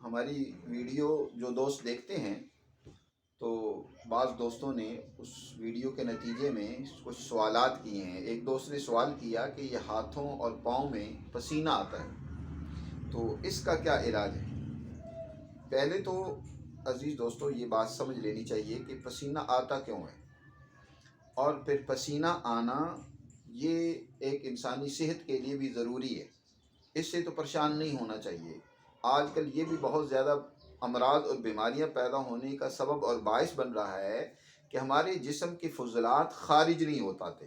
ہماری ویڈیو جو دوست دیکھتے ہیں تو بعض دوستوں نے اس ویڈیو کے نتیجے میں کچھ سوالات کیے ہیں۔ ایک دوست نے سوال کیا کہ یہ ہاتھوں اور پاؤں میں پسینہ آتا ہے تو اس کا کیا علاج ہے؟ پہلے تو عزیز دوستو یہ بات سمجھ لینی چاہیے کہ پسینہ آتا کیوں ہے، اور پھر پسینہ آنا یہ ایک انسانی صحت کے لیے بھی ضروری ہے، اس سے تو پریشان نہیں ہونا چاہیے۔ آج کل یہ بھی بہت زیادہ امراض اور بیماریاں پیدا ہونے کا سبب اور باعث بن رہا ہے کہ ہمارے جسم کے فضلات خارج نہیں ہو پاتے۔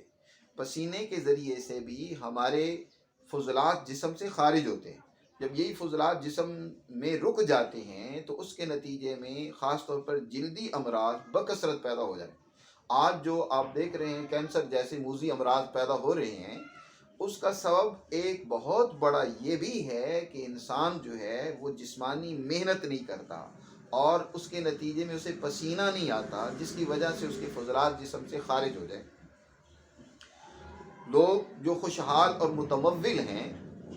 پسینے کے ذریعے سے بھی ہمارے فضلات جسم سے خارج ہوتے ہیں۔ جب یہی فضلات جسم میں رک جاتے ہیں تو اس کے نتیجے میں خاص طور پر جلدی امراض بکثرت پیدا ہو جائیں۔ آج جو آپ دیکھ رہے ہیں کینسر جیسے موذی امراض پیدا ہو رہے ہیں، اس کا سبب ایک بہت بڑا یہ بھی ہے کہ انسان جو ہے وہ جسمانی محنت نہیں کرتا اور اس کے نتیجے میں اسے پسینہ نہیں آتا، جس کی وجہ سے اس کے فضلات جسم سے خارج ہو جائیں۔ لوگ جو خوشحال اور متمول ہیں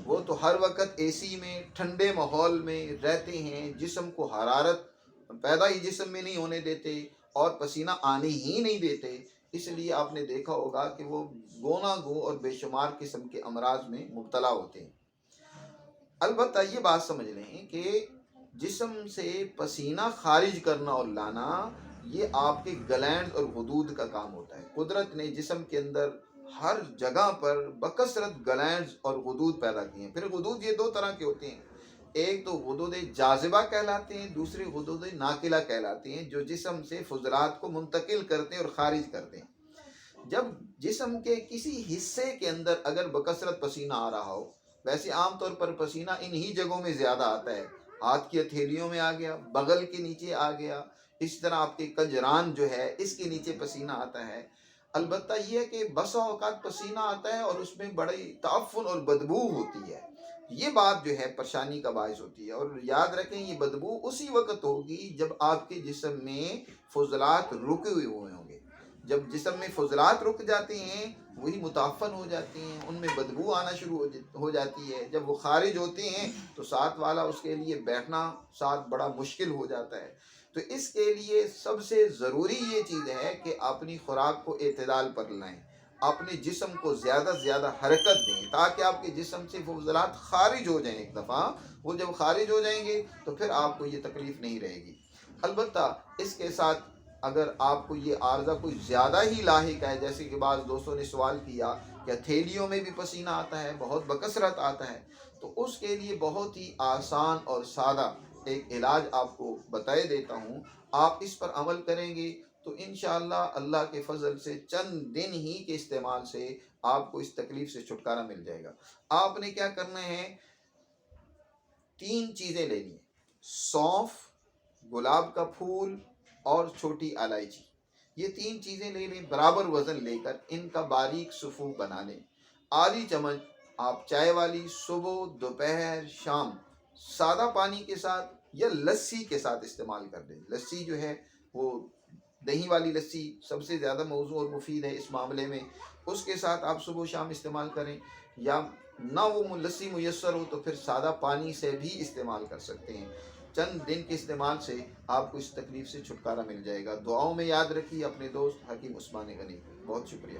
وہ تو ہر وقت اے سی میں ٹھنڈے ماحول میں رہتے ہیں، جسم کو حرارت پیدا ہی جسم میں نہیں ہونے دیتے اور پسینہ آنے ہی نہیں دیتے۔ اس لیے آپ نے دیکھا ہوگا کہ وہ گو اور بے شمار قسم کے امراض میں مبتلا ہوتے ہیں۔ البتہ یہ بات سمجھ لیں کہ جسم سے پسینہ خارج کرنا اور لانا یہ آپ کے گلینڈز اور غدود کا کام ہوتا ہے۔ قدرت نے جسم کے اندر ہر جگہ پر بکثرت گلینڈز اور غدود پیدا کیے ہیں۔ پھر غدود یہ دو طرح کے ہوتے ہیں، ایک تو غدود جاذبہ کہلاتے ہیں، دوسرے غدود ناقلہ کہلاتے ہیں، جو جسم سے فضلات کو منتقل کرتے ہیں اور خارج کرتے ہیں۔ جب جسم کے کسی حصے کے اندر اگر بکثرت پسینہ آ رہا ہو، ویسے عام طور پر پسینہ انہی جگہوں میں زیادہ آتا ہے، ہاتھ کی ہتھیلیوں میں آ گیا، بغل کے نیچے آ گیا، اس طرح آپ کے کجران جو ہے اس کے نیچے پسینہ آتا ہے۔ البتہ یہ ہے کہ بسا اوقات پسینہ آتا ہے اور اس میں بڑی تعفن اور بدبو ہوتی ہے، یہ بات جو ہے پریشانی کا باعث ہوتی ہے۔ اور یاد رکھیں یہ بدبو اسی وقت ہوگی جب آپ کے جسم میں فضلات رکے ہوئے ہوں گے۔ جب جسم میں فضلات رک جاتے ہیں وہی متعفن ہو جاتے ہیں، ان میں بدبو آنا شروع ہو جاتی ہے۔ جب وہ خارج ہوتے ہیں تو ساتھ والا اس کے لیے بیٹھنا ساتھ بڑا مشکل ہو جاتا ہے۔ تو اس کے لیے سب سے ضروری یہ چیز ہے کہ اپنی خوراک کو اعتدال پر لائیں، اپنے جسم کو زیادہ سے زیادہ حرکت دیں تاکہ آپ کے جسم سے فضلات خارج ہو جائیں۔ ایک دفعہ وہ جب خارج ہو جائیں گے تو پھر آپ کو یہ تکلیف نہیں رہے گی۔ البتہ اس کے ساتھ اگر آپ کو یہ عارضہ کوئی زیادہ ہی لاحق ہے، جیسے کہ بعض دوستوں نے سوال کیا کہ ہتھیلیوں میں بھی پسینہ آتا ہے، بہت بکثرت آتا ہے، تو اس کے لیے بہت ہی آسان اور سادہ ایک علاج آپ کو بتائے دیتا ہوں۔ آپ اس پر عمل کریں گے تو انشاءاللہ اللہ کے فضل سے چند دن ہی کے استعمال سے آپ کو اس تکلیف سے چھٹکارا مل جائے گا۔ آپ نے کیا کرنا ہے، 3 چیزیں لینی ہیں: سونف، گلاب کا پھول اور چھوٹی الائچی۔ یہ 3 چیزیں لے لیں، برابر وزن لے کر ان کا باریک صفوف بنا لیں۔ آدھی چمچ آپ چائے والی صبح، دوپہر، شام سادہ پانی کے ساتھ یا لسی کے ساتھ استعمال کر دیں۔ لسی جو ہے وہ دہی والی لسی سب سے زیادہ موزوں اور مفید ہے اس معاملے میں، اس کے ساتھ آپ صبح و شام استعمال کریں، یا نہ وہ لسی میسر ہو تو پھر سادہ پانی سے بھی استعمال کر سکتے ہیں۔ چند دن کے استعمال سے آپ کو اس تکلیف سے چھٹکارا مل جائے گا۔ دعاؤں میں یاد رکھیے اپنے دوست حکیم عثمان غنی۔ بہت شکریہ۔